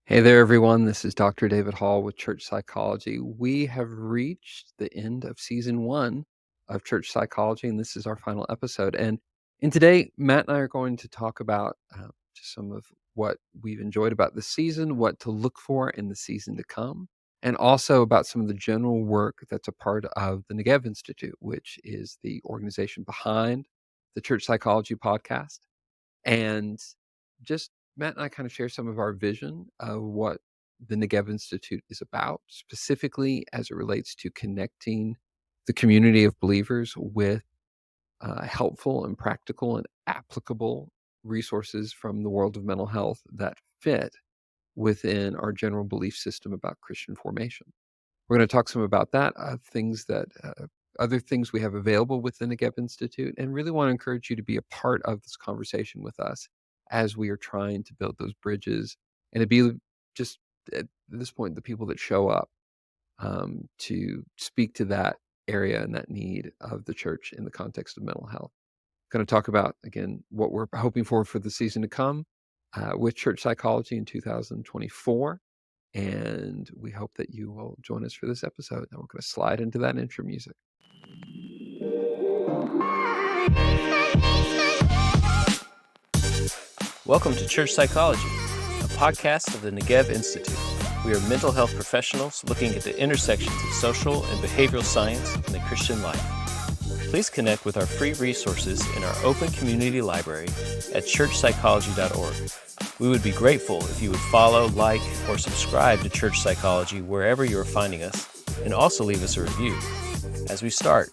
Hey there, everyone. This is Dr. David Hall with Church Psychology. We have reached the end of season 1 of Church Psychology, and this is our final episode. And today, Matt and I are going to talk about just some of what we've enjoyed about this season, what to look for in the season to come, and also about some of the general work that's a part of the Negev Institute, which is the organization behind the Church Psychology podcast. And just Matt and I kind of share some of our vision of what the Negev Institute is about, specifically as it relates to connecting the community of believers with helpful and practical and applicable resources from the world of mental health that fit within our general belief system about Christian formation. We're going to talk some about that, other things we have available within the Negev Institute, and really want to encourage you to be a part of this conversation with us as we are trying to build those bridges and to be just at this point the people that show up to speak to that area and that need of the church in the context of mental health. Going to talk about, again, what we're hoping for the season to come with Church Psychology in 2024. And we hope that you will join us for this episode. And we're going to slide into that intro music. Welcome to Church Psychology, a podcast of the Negev Institute. We are mental health professionals looking at the intersections of social and behavioral science in the Christian life. Please connect with our free resources in our open community library at churchpsychology.org. We would be grateful if you would follow, like, or subscribe to Church Psychology wherever you are finding us, and also leave us a review. As we start,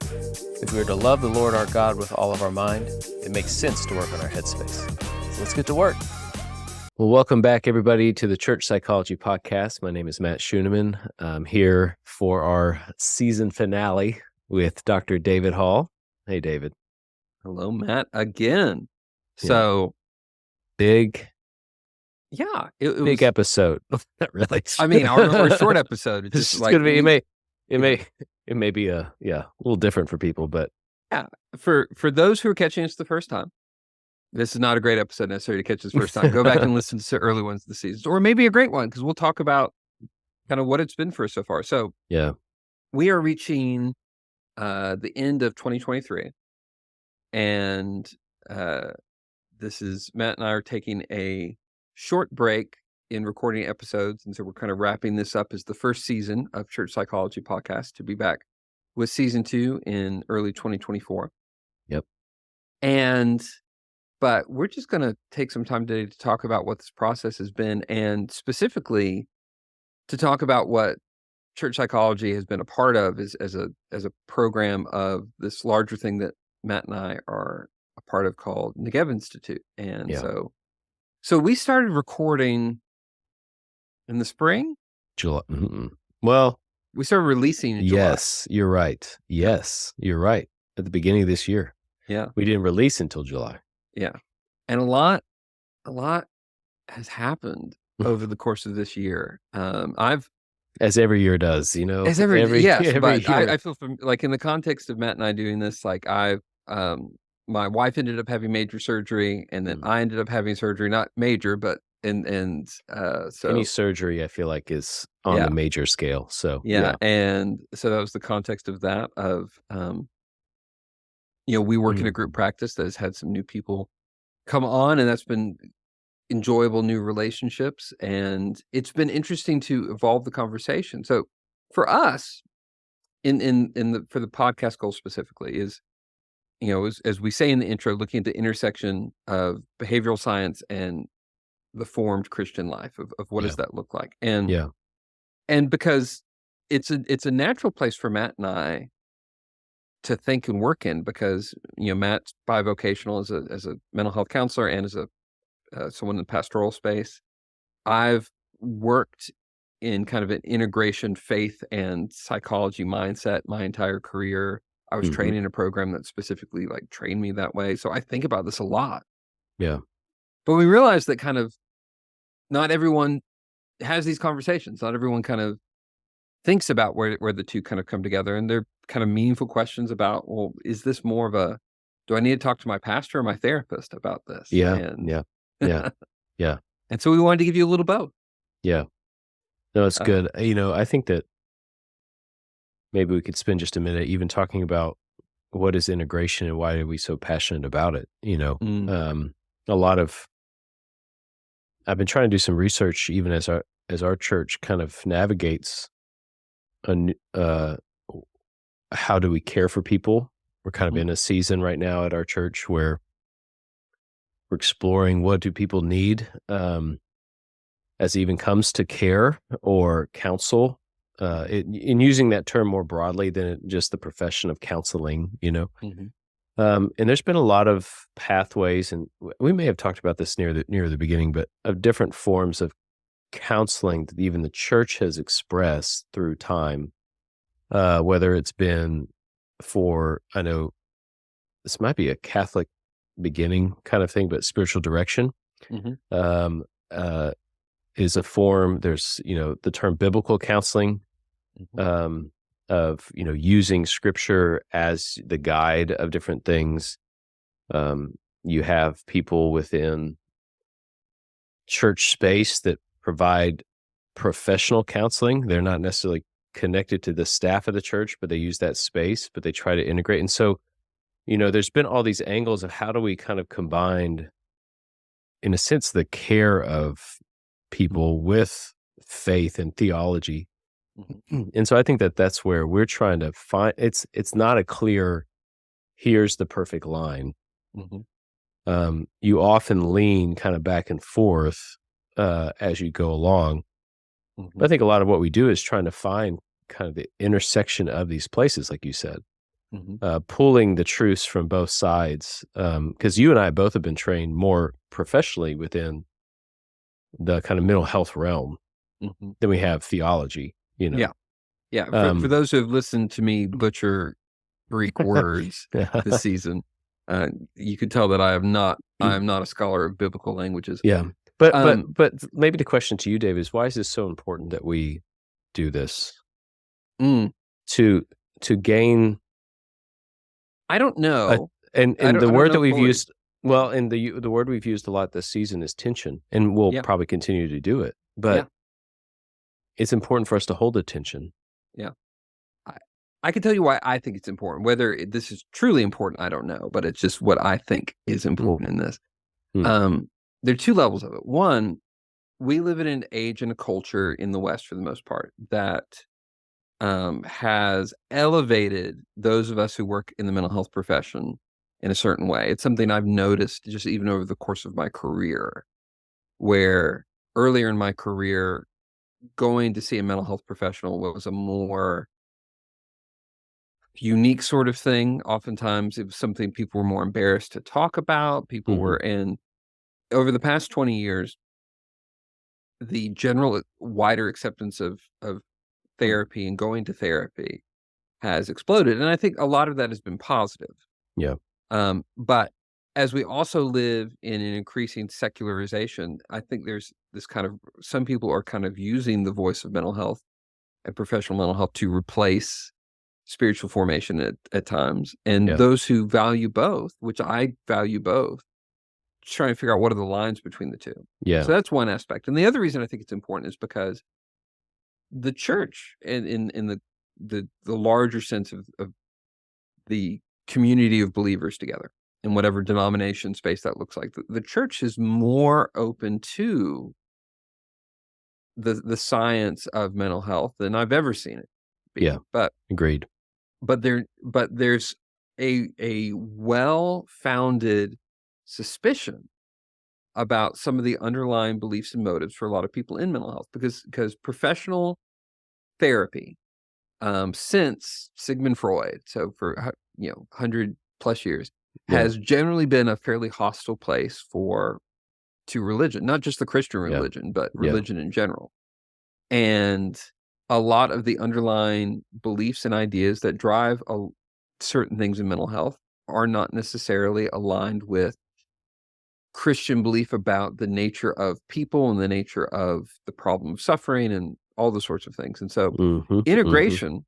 if we are to love the Lord our God with all of our mind, it makes sense to work on our headspace. So let's get to work. Well, welcome back, everybody, to the Church Psychology Podcast. My name is Matt Schoeneman. I'm here for our season finale with Dr. David Hall. Hey, David. Hello, Matt, again. Yeah. So, big big episode. Not really. I mean, our short episode. It's just like gonna be. It may be a little different for people, but yeah. For those who are catching us the first time, this is not a great episode necessarily to catch us first time. Go back and listen to early ones of the season, or maybe a great one because we'll talk about kind of what it's been for us so far. So yeah, we are reaching the end of 2023, and this is Matt and I are taking a short break in recording episodes, and so we're kind of wrapping this up as the first season of Church Psychology Podcast to be back with season 2 in early 2024. Yep. But we're just going to take some time today to talk about what this process has been, and specifically to talk about what Church Psychology has been a part of as a program of this larger thing that Matt and I are a part of called Negev Institute. And so we started recording in the spring. July. Well, we started releasing in July. Yes, you're right. Yes, you're right. At the beginning of this year. Yeah. We didn't release until July. Yeah. And a lot has happened over the course of this year. As every year does, As every year. I feel like in the context of Matt and I doing this, like my wife ended up having major surgery, and then I ended up having surgery, not major, but so any surgery I feel like is on the major scale. So and so that was the context of that. We work in a group practice that has had some new people come on, and that's been enjoyable new relationships, and it's been interesting to evolve the conversation. So for us, for the podcast goal specifically is, as we say in the intro, looking at the intersection of behavioral science and the formed Christian life of what does that look like, and because it's a natural place for Matt and I to think and work in, because Matt's bivocational as a mental health counselor and as someone in the pastoral space. I've worked in kind of an integration faith and psychology mindset my entire career. I was trained in a program that specifically trained me that way. So I think about this a lot. Yeah. But we realized that kind of not everyone has these conversations. Not everyone kind of thinks about where the two kind of come together. And they're kind of meaningful questions about, well, is this more of do I need to talk to my pastor or my therapist about this? Yeah. And so we wanted to give you a little both. Yeah. No, it's Uh, good. I think that maybe we could spend just a minute even talking about what is integration and why are we so passionate about it. mm, A lot of I've been trying to do some research even as our church kind of navigates a how do we care for people. We're kind of mhm, in a season right now at our church where we're exploring what do people need, as it even comes to care or counsel, in using that term more broadly than just the profession of counseling. mhm, And there's been a lot of pathways, and we may have talked about this near the beginning, but of different forms of counseling that even the church has expressed through time, whether it's been I know this might be a Catholic beginning kind of thing, but spiritual direction, mhm, um, uh, is a form. There's, the term biblical counseling, mhm, um, of, using scripture as the guide of different things. You have people within church space that provide professional counseling. They're not necessarily connected to the staff of the church, but they use that space, but they try to integrate. And so, there's been all these angles of how do we kind of combine, in a sense, the care of mhm, people with faith and theology. mhm, And so I think that that's where we're trying to find it's not a clear here's the perfect line. mhm, You often lean kind of back and forth as you go along. But mhm, I think a lot of what we do is trying to find kind of the intersection of these places, like you said, mhm, pulling the truths from both sides. Because you and I both have been trained more professionally within the kind of mental health realm mhm. than we have theology. Yeah, yeah. For Um, those who have listened to me butcher Greek words this season, you could tell that I am not a scholar of biblical languages. yeah. But Um, maybe the question to you, Dave, is why is this so important that we do this mm, to gain I don't a know. and the I don't word that know we've fully. used well, and the word we've used a lot this season is tension, and we'll Yeah, probably continue to do it. yeah, But it's important for us to hold the tension. yeah. I I can tell you why I think it's important. Whether this is truly important, I don't know, but it's just what I think is Mm, important in this. mm, Um, there are 2 levels of it. One, we live in an age and a culture in the West for the most part that, has elevated those of us who work in the mental health profession in a certain way. It's something I've noticed just even over the course of my career, where earlier in my career, going to see a mental health professional was a more unique sort of thing. Oftentimes, it was something people were more embarrassed to talk about. People mhm, were in over the past 20 years, the general wider acceptance of mm, therapy and going to therapy has exploded, and I think a lot of that has been positive. yeah, But as we also live in an increasing secularization, I think there's this kind of some people are kind of using the voice of mental health and professional mental health to replace spiritual formation at times. And yeah, those who value both, which I value both, trying to figure out what are the lines between the two. yeah, So that's one aspect. And the other reason I think it's important is because the church in the larger sense of the community of believers together in whatever denomination space that looks like. The church is more open to the science of mental health than I've ever seen it yeah, be. But agreed. there's a well-founded suspicion about some of the underlying beliefs and motives for a lot of people in mental health because professional therapy, since Sigmund Freud, so for 100 plus years, Yeah, has generally been a fairly hostile place for to religion, not just the Christian yeah, religion, but yeah, religion in general. And a lot of the underlying beliefs and ideas that drive certain things in mental health are not necessarily aligned with Christian belief about the nature of people and the nature of the problem of suffering and all those sorts of things. And so mhm, mhm, integration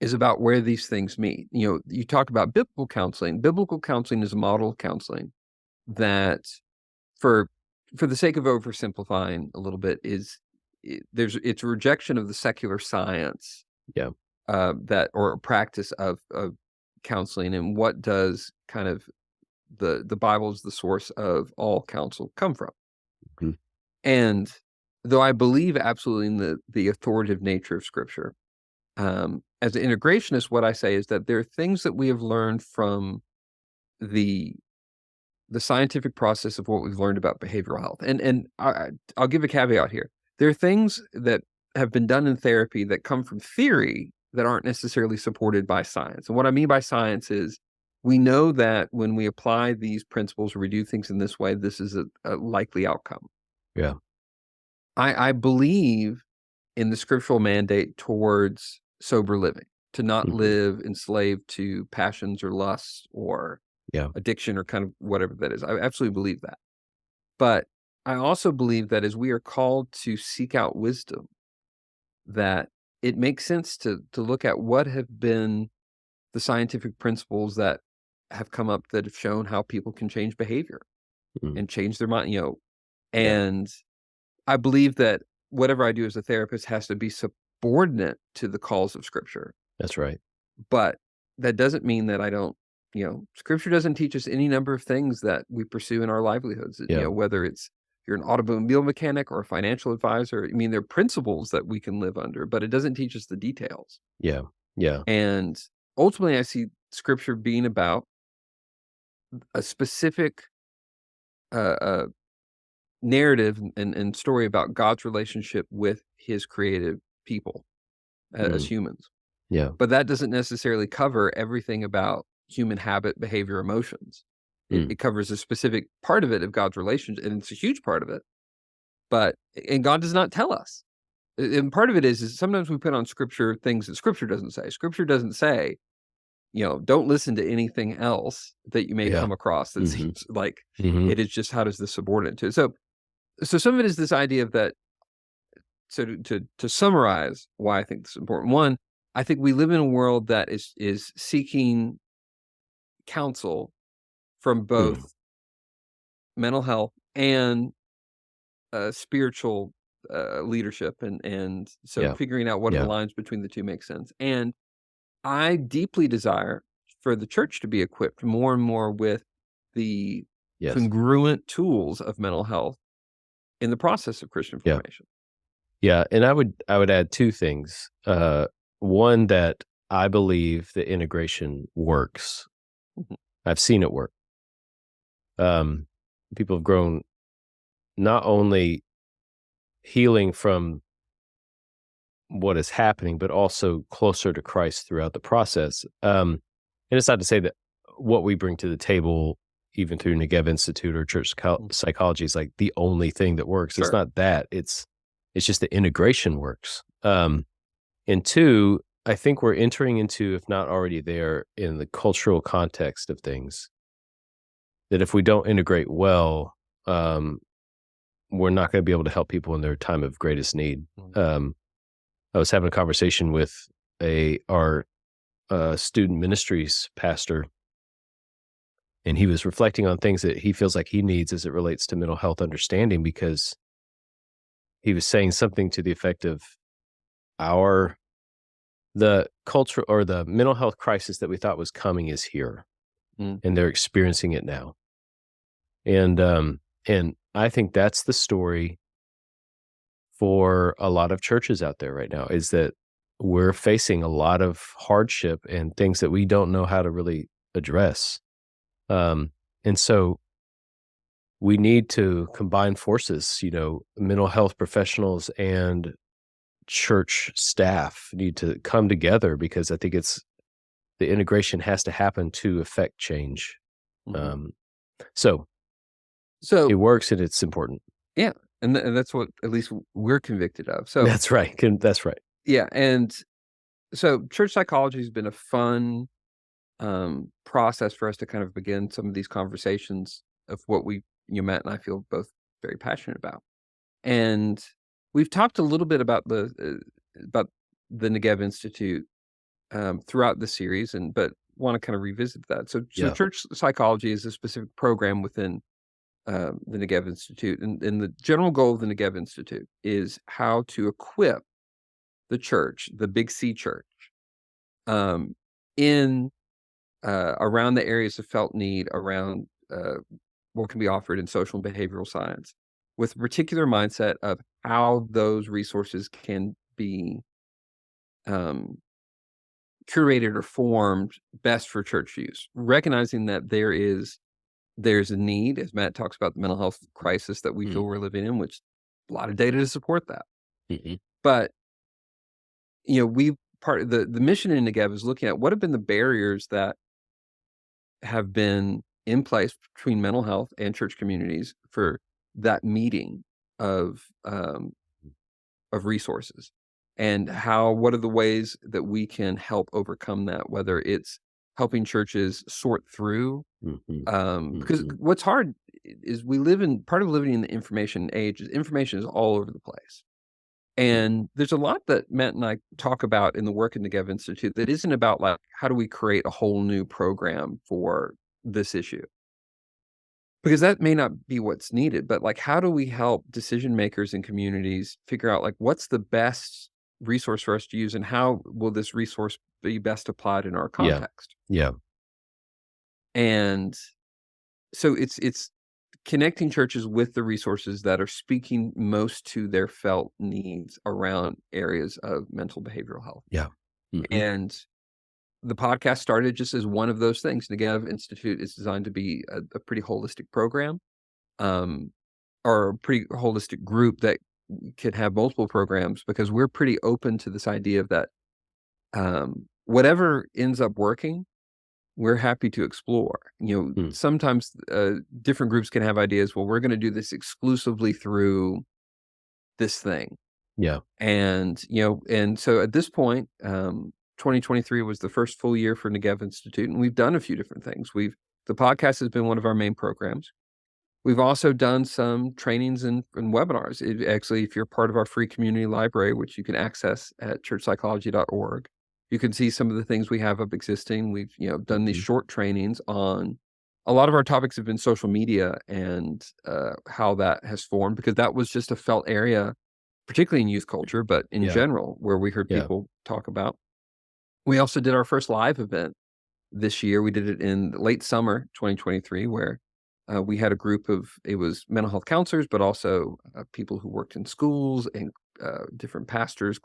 is about where these things meet. You talk about biblical counseling. Biblical counseling is a model of counseling that for for the sake of oversimplifying a little bit is it's a rejection of the secular science, Yeah. that or practice of counseling, and what does kind of the Bible is the source of all counsel come from. Mhm. And though I believe absolutely in the authoritative nature of Scripture, as an integrationist, what I say is that there are things that we have learned from the scientific process of what we've learned about behavioral health. And I'll give a caveat here. There are things that have been done in therapy that come from theory that aren't necessarily supported by science. And what I mean by science is we know that when we apply these principles or we do things in this way, this is a likely outcome. Yeah. I believe in the scriptural mandate towards sober living, to not Mhm. live enslaved to passions or lusts or Yeah. addiction or kind of whatever that is. I absolutely believe that. But I also believe that as we are called to seek out wisdom, that it makes sense to look at what have been the scientific principles that have come up that have shown how people can change behavior Mm. and change their mind, Yeah. and I believe that whatever I do as a therapist has to be subordinate to the calls of Scripture. That's right. But that doesn't mean that I don't, Scripture doesn't teach us any number of things that we pursue in our livelihoods, Yeah. whether it's you're an automobile mechanic or a financial advisor. I mean, there are principles that we can live under, but it doesn't teach us the details. Yeah. Yeah. And ultimately, I see Scripture being about a specific uh, narrative and story about God's relationship with his creative people as Mm. humans. Yeah. But that doesn't necessarily cover everything about human habit, behavior, emotions. It, Mm. it covers a specific part of it of God's relationship, and it's a huge part of it. But and God does not tell us. And part of it is sometimes we put on Scripture things that Scripture doesn't say. Scripture doesn't say, don't listen to anything else that you may Yeah. come across that Mhm. seems like Mhm. it is just how does this subordinate to it. So some of it is this idea of that. So to summarize why I think this is important. One, I think we live in a world that is seeking counsel from Mm. both mental health and spiritual leadership, and so Yeah. figuring out what are the Yeah. lines between the two makes sense. And I deeply desire for the church to be equipped more and more with the Yes. congruent tools of mental health in the process of Christian Yeah. formation. Yeah, and I would add 2 things. One, that I believe the integration works. Mhm. I've seen it work. Um, People have grown not only healing from what is happening, but also closer to Christ throughout the process. And it's not to say that what we bring to the table, even through Negev Institute or church Mm. psychology, is like the only thing that works. It's Sure. not that. It's just the integration works. And 2, I think we're entering into, if not already there, in the cultural context of things, that if we don't integrate well, um, we're not going to be able to help people in their time of greatest need. Mm. I was having a conversation with our student ministries pastor, and he was reflecting on things that he feels like he needs as it relates to mental health understanding, because he was saying something to the effect of the culture or the mental health crisis that we thought was coming is here, Mm. and they're experiencing it now. And I think that's the story for a lot of churches out there right now, is that we're facing a lot of hardship and things that we don't know how to really address. And so we need to combine forces, mental health professionals and church staff need to come together, because I think the integration has to happen to affect change. Mhm. Um, so So it works and it's important. yeah, and that's what at least we're convicted of. So That's right. That's right. yeah, and so church psychology has been a fun process for us to kind of begin some of these conversations of what Matt and I feel both very passionate about. And we've talked a little bit about the Negev Institute throughout the series, but want to kind of revisit that. So Yeah. church psychology is a specific program within the Negev Institute, and the general goal of the Negev Institute is how to equip the church, the Big C church, in around the areas of felt need around what can be offered in social and behavioral science, with a particular mindset of how those resources can be um, curated or formed best for church use, recognizing that there's a need, as Matt talks about the mental health crisis that we feel we're living in, which a lot of data to support that. Mm-hmm. But we part of the mission in Negev is looking at what have been the barriers that have been in place between mental health and church communities for that meeting of resources, and what are the ways that we can help overcome that, whether it's helping churches sort through because what's hard is part of living in the information age is information is all over the place. And there's a lot that Matt and I talk about in the work in the Negev Institute that isn't about like, how do we create a whole new program for this issue? Because that may not be what's needed, but like, how do we help decision makers in communities figure out like, what's the best resource for us to use and how will this resource be best applied in our Yeah. context? Yeah. And so it's connecting churches with the resources that are speaking most to their felt needs around areas of mental behavioral health. Yeah. Mm-hmm. And the podcast started just as one of those things. Negev Institute is designed to be a pretty holistic program, or a pretty holistic group that could have multiple programs, because we're pretty open to this idea of that whatever ends up working, we're happy to explore. Sometimes different groups can have ideas, well, we're going to do this exclusively through this thing. Yeah. And, and so at this point, 2023 was the first full year for Negev Institute, and we've done a few different things. The podcast has been one of our main programs. We've also done some trainings and webinars. Actually, if you're part of our free community library, which you can access at churchpsychology.org, you can see some of the things we have up existing. We've done these short trainings on a lot of our topics have been social media and how that has formed, because that was just a felt area, particularly in youth culture, but in general, where we heard people talk about. We also did our first live event this year. We did it in late summer 2023, where we had a group it was mental health counselors, but also people who worked in schools and different pastors,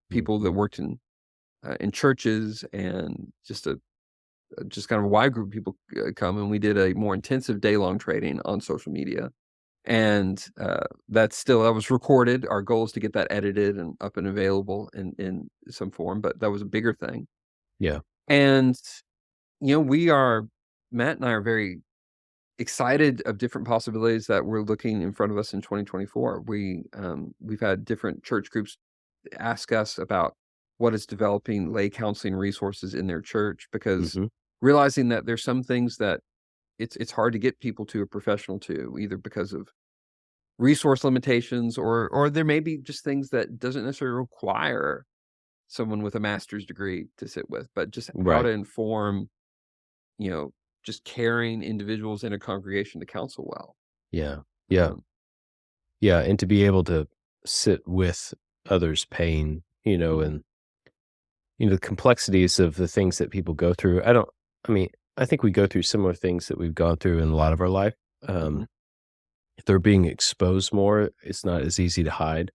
people that worked in churches, and just kind of a wide group of people come. And we did a more intensive day-long training on social media. And that was recorded. Our goal is to get that edited and up and available in some form, but that was a bigger thing. Yeah. And, Matt and I are very excited of different possibilities that we're looking in front of us in 2024. We've had different church groups ask us about what is developing lay counseling resources in their church, because realizing that there's some things that it's hard to get people to a professional to, either because of resource limitations or there may be just things that doesn't necessarily require someone with a master's degree to sit with, but just how to inform, just caring individuals in a congregation to counsel well. Yeah. Yeah. And to be able to sit with others' pain, and, the complexities of the things that people go through. I think we go through similar things that we've gone through in a lot of our life. If they're being exposed more, it's not as easy to hide.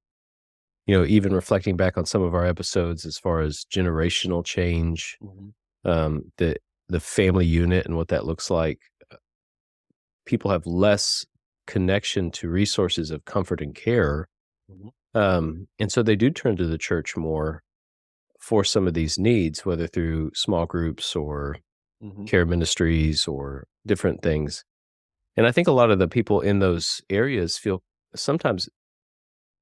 Even reflecting back on some of our episodes as far as generational change, the family unit and what that looks like, people have less connection to resources of comfort and care. And so they do turn to the church more for some of these needs, whether through small groups or care ministries or different things. And I think a lot of the people in those areas feel sometimes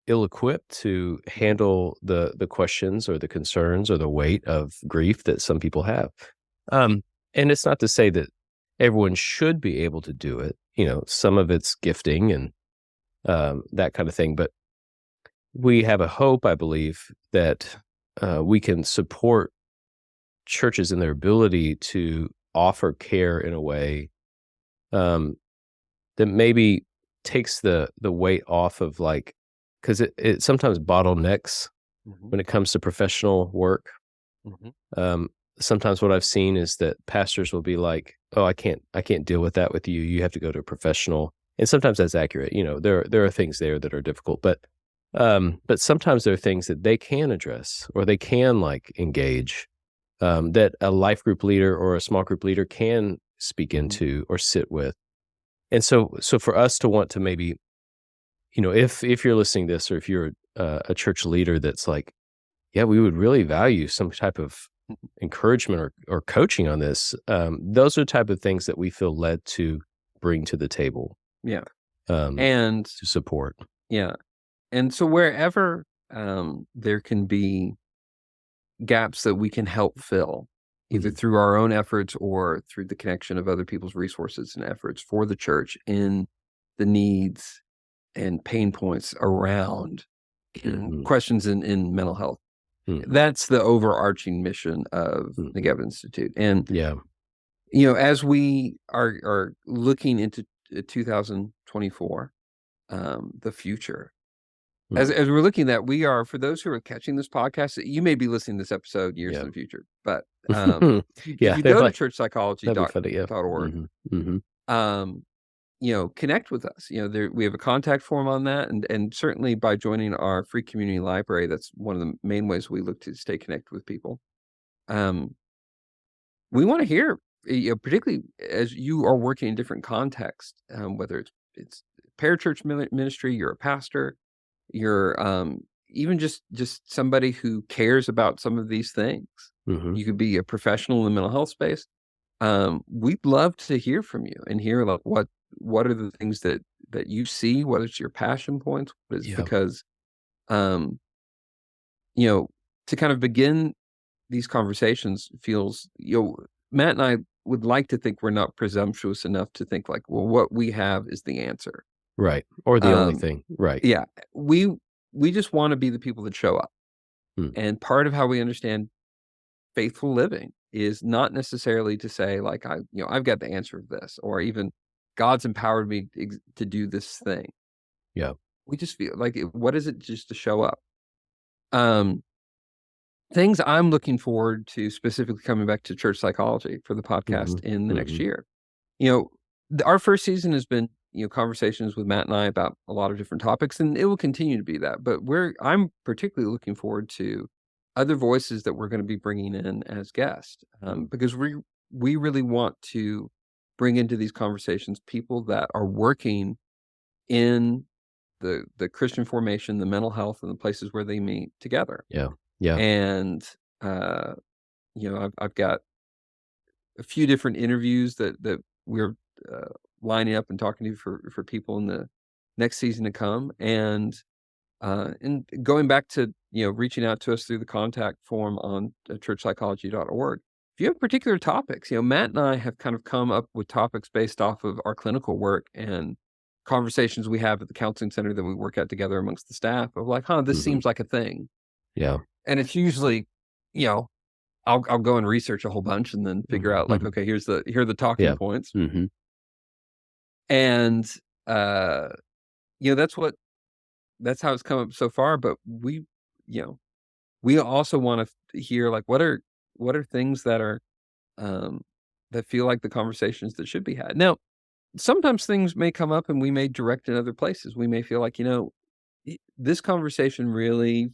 ill-equipped to handle the questions or the concerns or the weight of grief that some people have. And it's not to say that everyone should be able to do it. Some of it's gifting and that kind of thing. But we have a hope, I believe, that we can support churches in their ability to offer care in a way that maybe takes the weight off of, like, because it sometimes bottlenecks Mhm, when it comes to professional work. mhm. Um, Sometimes what I've seen is that pastors will be like, "Oh, I can't deal with that with you. You have to go to a professional." And sometimes that's accurate. There are things there that are difficult, but sometimes there are things that they can address or they can, like, engage, that a life group leader or a small group leader can speak Mhm. into or sit with. And so for us to want to maybe, if you're listening to this, or if you're a church leader that's like, yeah, we would really value some type of encouragement or coaching on this. Those are the type of things that we feel led to bring to the table, Yeah, um, and to support. yeah, and so wherever, there can be gaps that we can help fill, either Mhm, through our own efforts or through the connection of other people's resources and efforts for the church in the needs and pain points around mhm, questions in mental health. mhm, That's the overarching mission of mhm. Negev Institute. And, Yeah. as we are looking into 2024, the future, as Mhm. as we're looking at that, we are, for those who are catching this podcast, you may be listening to this episode years Yeah. in the future, but, if Yeah, you they're go to like, churchpsychology that'd be dot funny, yeah. dot org, Mhm, mhm. um, connect with us. There we have a contact form on that, and certainly by joining our free community library, that's one of the main ways we look to stay connected with people. Um, we want to hear, particularly as you are working in different contexts, whether it's parachurch ministry, you're a pastor, you're even just somebody who cares about some of these things. Mhm. You could be a professional in the mental health space. We'd love to hear from you and hear, like, what are the things that you see, whether it's your passion points, what is, Yeah. because um, you know, to kind of begin these conversations feels, Matt and I would like to think we're not presumptuous enough to think like, well, what we have is the answer. Right, or the only Um, thing. Right. yeah, we just want to be the people that show up. Mm. And part of how we understand faithful living is not necessarily to say like, I've got the answer of this, or even God's empowered me to do this thing. Yeah. We just feel like, what is it just to show up? Um, Things I'm looking forward to, specifically coming back to church psychology for the podcast Mhm, in the next mhm. year. You know, our first season has been, conversations with Matt and I about a lot of different topics, and it will continue to be that. But I'm particularly looking forward to other voices that we're going to be bringing in as guests, Mm. because we really want to bring into these conversations people that are working in the Christian formation, the mental health, and the places where they meet together. Yeah. Yeah. And uh, I've got a few different interviews that we're uh, lining up and talking to for people in the next season to come, and going back to, reaching out to us through the contact form on churchpsychology.org. If you have particular topics, Matt and I have kind of come up with topics based off of our clinical work and conversations we have at the counseling center that we work at together amongst the staff, of like, this Mhm. seems like a thing. Yeah. And it's usually, you know, I'll go and research a whole bunch and then figure Mhm, out like, mhm. okay, here are the talking Yeah. points. Mhm. And, uh, that's how it's come up so far. But you know, we also want to hear, like, what are things that are, um, that feel like the conversations that should be had. Now, sometimes things may come up and we may direct in other places. We may feel like, this conversation really,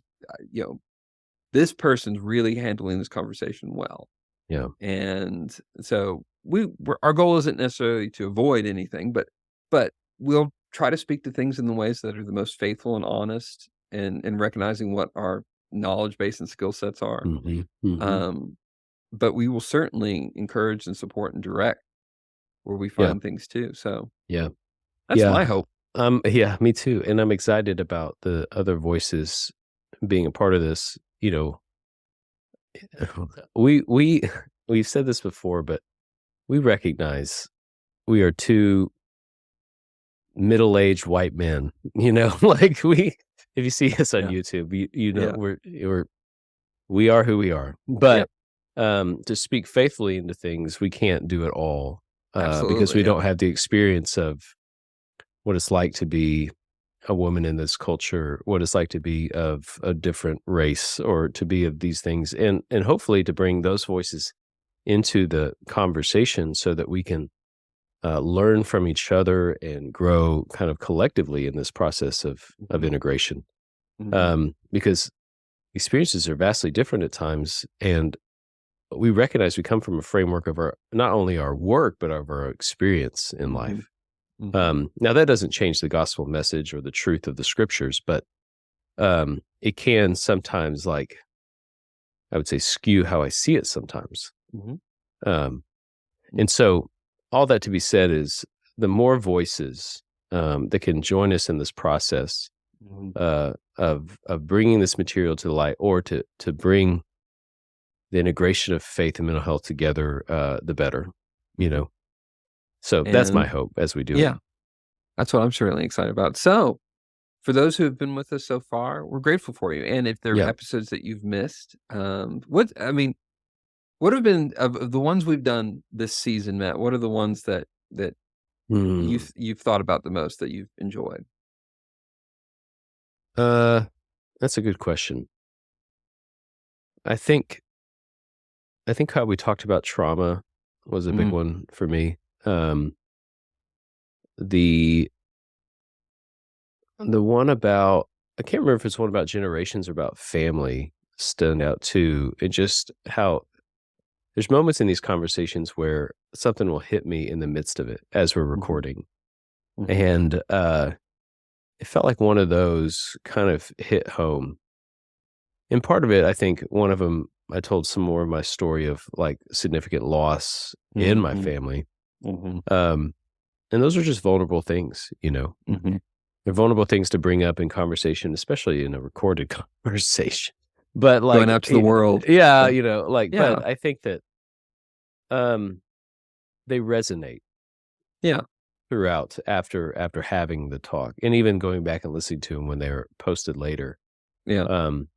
this person's really handling this conversation well. Yeah. And so our goal isn't necessarily to avoid anything, but we'll try to speak to things in the ways that are the most faithful and honest, and recognizing what our knowledge base and skill sets are. Mhm, mhm. Um, but we will certainly encourage and support and direct where we Yeah. find things too. So Yeah. that's Yeah. my hope. Yeah, me too, and I'm excited about the other voices being a part of this. We we've said this before, but we recognize we are 2 middle-aged white men, like, if you see us on Yeah. YouTube, you know Yeah. we are who we are, Yeah. but, to speak faithfully into things, we can't do it all, because Absolutely. we Yeah. don't have the experience of what it's like to be a woman in this culture, what it's like to be of a different race or to be of these things, and hopefully to bring those voices into the conversation so that we can learn from each other and grow kind of collectively in this process of Mhm. integration. Mhm. Because experiences are vastly different at times, and we recognize we come from a framework of our not only our work but of our experience in Mhm. life. Mhm. Now that doesn't change the gospel message or the truth of the scriptures, but it can sometimes, like I would say, skew how I see it sometimes. Mhm. Um, Mhm. and so, all that to be said is the more voices that can join us in this process Mhm. of bringing this material to the light, or to bring the integration of faith and mental health together, the better. You Mhm. know, so that's my And hope as we do it. yeah, that's what I'm certainly excited about. So, for those who have been with us so far, we're grateful for you. And if there are Yeah. episodes that you've missed, what have been of the ones we've done this season, Matt? What are the ones that Hmm. you've thought about the most that you've enjoyed? Uh, that's a good question. I think I think how we talked about trauma was a big Mm, one for me. Um, the the one about, I can't remember if it's one about generations or about family, stood out too. And just how there's moments in these conversations where something will hit me in the midst of it as we're mhm, recording. mhm, And it felt like one of those kind of hit home. And part of it, I think one of them, I told some more of my story of like significant loss in my mhm, family. mhm, Um, and those are just vulnerable things, you know. mhm. They're vulnerable things to bring up in conversation, especially in a recorded conversation. But Going like, out to the world. yeah, Yeah. like, Yeah. but I think that um, they resonate Yeah. throughout after having the talk, and even going back and listening to them when they're posted later. Yeah. Um,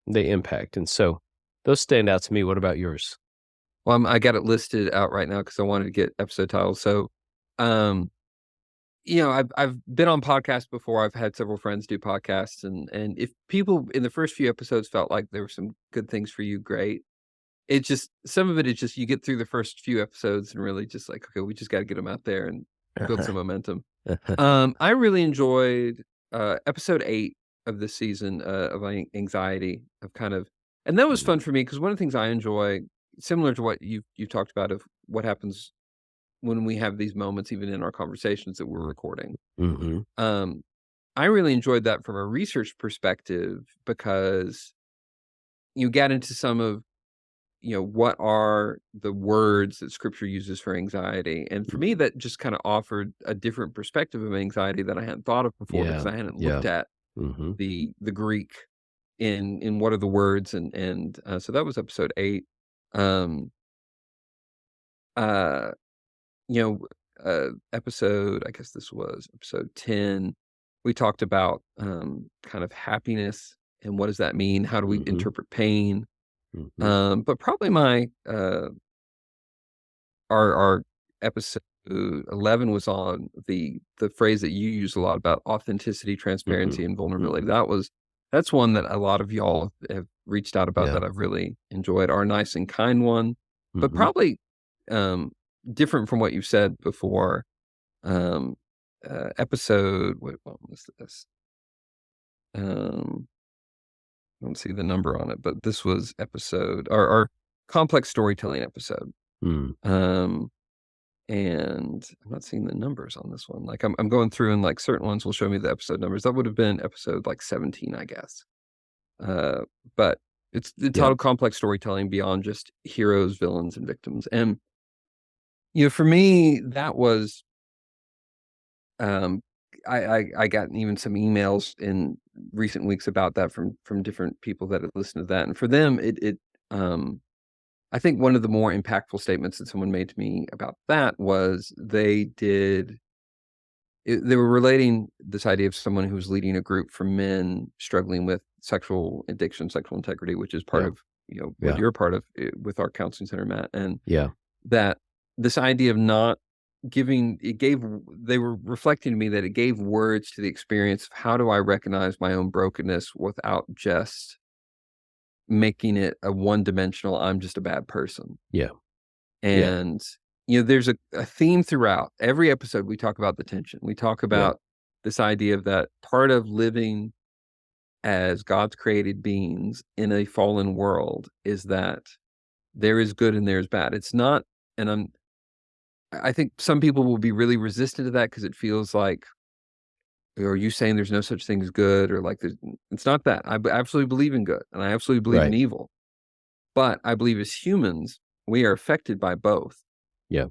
they impact, and so those stand out to me. What about yours? Well, I got it listed out right now because I wanted to get episode titles. So, um, I've been on podcasts before. I've had several friends do podcasts, and if people in the first few episodes felt like there were some good things for you, great. It just some of it is just you get through the first few episodes and really just like, okay, we just got to get them out there and build some momentum. I really enjoyed episode 8 of this season of anxiety of kind of, and that was Mm, fun for me because one of the things I enjoy, similar to what you talked about of what happens when we have these moments, even in our conversations that we're recording. mhm, Um, I really enjoyed that from a research perspective because you get into some of, what are the words that scripture uses for anxiety? And for me, mhm. that just kind of offered a different perspective of anxiety that I hadn't thought of before because Yeah, I hadn't yeah, looked at mhm, the Greek in what are the words and so that was episode 8. Um, uh, you know, episode, I guess this was episode 10. We talked about kind of happiness and what does that mean? How do we mhm, interpret pain? mhm. But probably my our episode 11 was on the phrase that you use a lot about authenticity, transparency, Mhm, and vulnerability. mhm. That's one that a lot of y'all have reached out about Yeah. that I've really enjoyed. Our nice and kind one, but Mhm, probably um, different from what you said before. Um, episode, what was this? Um, I don't see the number on it, but this was episode our complex storytelling episode. mm. Um, And I'm not seeing the numbers on this one. Like, I'm going through and, like, certain ones will show me the episode numbers. That would have been episode, like, 17, I guess. Uh, but it's the Yeah. title Complex Storytelling Beyond Just Heroes, Villains, and Victims. And, for me, that was, um I got even some emails in recent weeks about that from different people that had listened to that. And for them, um I think one of the more impactful statements that someone made to me about that was they were relating this idea of someone who was leading a group for men struggling with sexual addiction, sexual integrity, which is part Yeah. of, what Yeah. you're part of with our counseling center, Matt, and Yeah. that this idea of not they were reflecting to me that it gave words to the experience of how do I recognize my own brokenness without just making it a one-dimensional, I'm just a bad person. Yeah. And, there's a theme throughout. Every episode we talk about the tension. We talk about this idea of that part of living as God's created beings in a fallen world is that there is good and there is bad. It's not, and I think some people will be really resistant to that because it feels like, are you saying there's no such thing as good? Or like, it's not that. I absolutely believe in good and I absolutely believe in evil. But I believe as humans, we are affected by both. Yeah.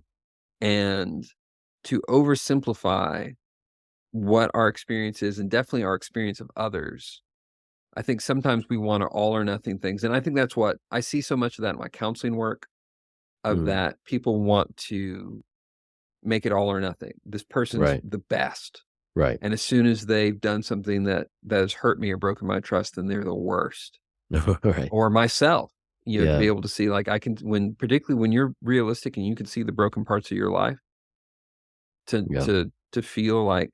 And to oversimplify what our experience is, and definitely our experience of others, I think sometimes we want to all or nothing things. And I think that's what I see so much of that in my counseling work, of that people want to make it all or nothing. This person's the best. Right. And as soon as they've done something that has hurt me or broken my trust, then they're the worst. Right. Or myself, to be able to see, like, particularly when you're realistic and you can see the broken parts of your life, to feel like,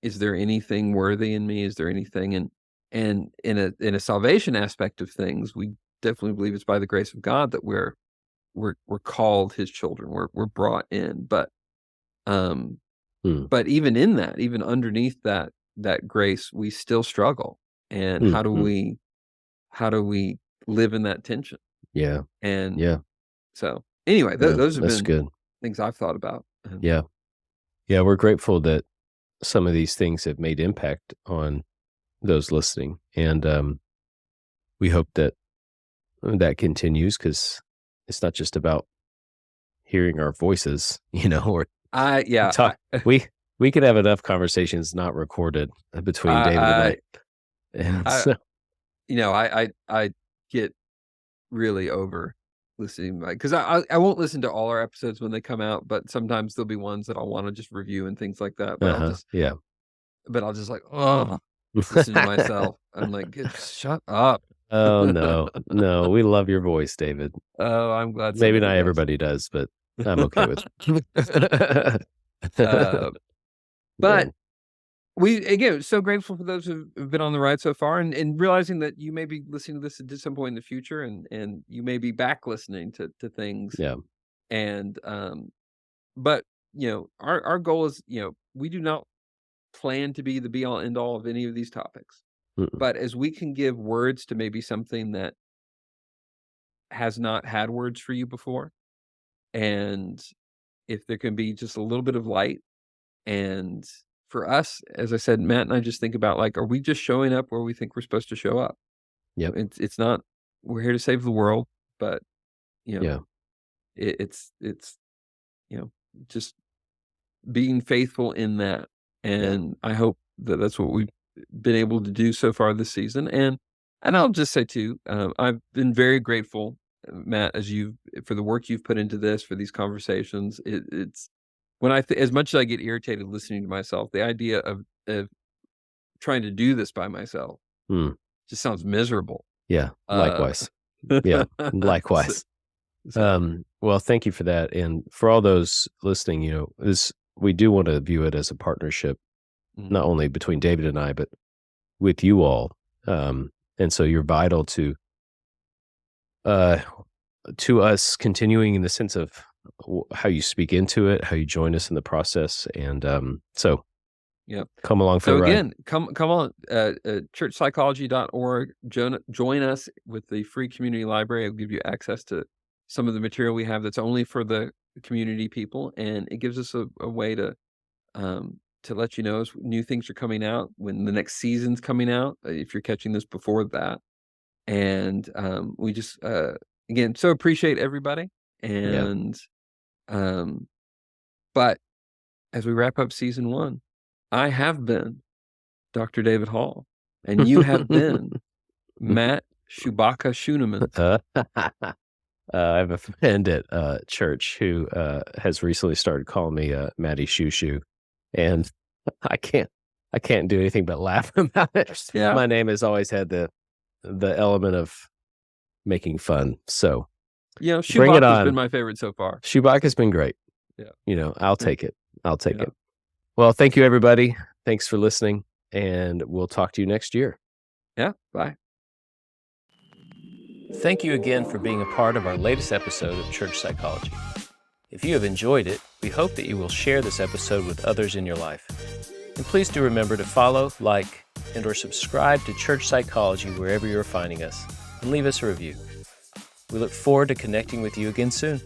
is there anything worthy in me? Is there anything? And in a salvation aspect of things, we definitely believe it's by the grace of God that we're called His children. We're brought in, but even in that, even underneath that grace, we still struggle. And how do we live in that tension? Yeah. And so anyway, those have been good things I've thought about. Yeah. We're grateful that some of these things have made impact on those listening, and we hope that continues, because it's not just about hearing our voices, or talk. We could have enough conversations not recorded between David and I. And I get really over listening, because I won't listen to all our episodes when they come out, but sometimes there'll be ones that I'll want to just review and things like that. But I'll just like, listen to myself. I'm like, shut up. Oh no, we love your voice, David. Oh, I'm glad. Maybe not everybody does, but I'm okay with it. But we, again, so grateful for those who've been on the ride so far, and realizing that you may be listening to this at some point in the future, and you may be back listening to things. Yeah. And but our goal is, we do not plan to be the be all end all of any of these topics. But as we can give words to maybe something that has not had words for you before, and if there can be just a little bit of light. And for us, as I said, Matt and I just think about, like, are we just showing up where we think we're supposed to show up? Yep. It's not, we're here to save the world, but it's just being faithful in that. And I hope that that's what we've been able to do so far this season. And I'll just say too, I've been very grateful, Matt, for the work you've put into this, for these conversations. It's when as much as I get irritated listening to myself, the idea of trying to do this by myself just sounds miserable. Yeah, likewise. Likewise. Well, thank you for that. And for all those listening, we do want to view it as a partnership, not only between David and I, but with you all. And so you're vital to us continuing in the sense of how you speak into it, how you join us in the process. And so come along for the ride. Again, come on, churchpsychology.org, join us with the free community library. It'll give you access to some of the material we have that's only for the community people, and it gives us a way to let you know as new things are coming out, when the next season's coming out, if you're catching this before that. And we just again, so appreciate everybody. And but as we wrap up season 1, I have been Dr. David Hall, and you have been Matt Chewbacca Schooneman. I have a friend at church who has recently started calling me Matty Shoo Shoo, and I can't do anything but laugh about it. Yeah. My name has always had the element of making fun. So Chewbacca's been my favorite so far. Chewbacca's been great. Yeah. I'll Yeah. take it. I'll take Yeah. it. Well, thank you, everybody. Thanks for listening, and we'll talk to you next year. Yeah. Bye. Thank you again for being a part of our latest episode of Church Psychology. If you have enjoyed it, we hope that you will share this episode with others in your life. And please do remember to follow, like, and/or subscribe to Church Psychology wherever you're finding us, and leave us a review. We look forward to connecting with you again soon.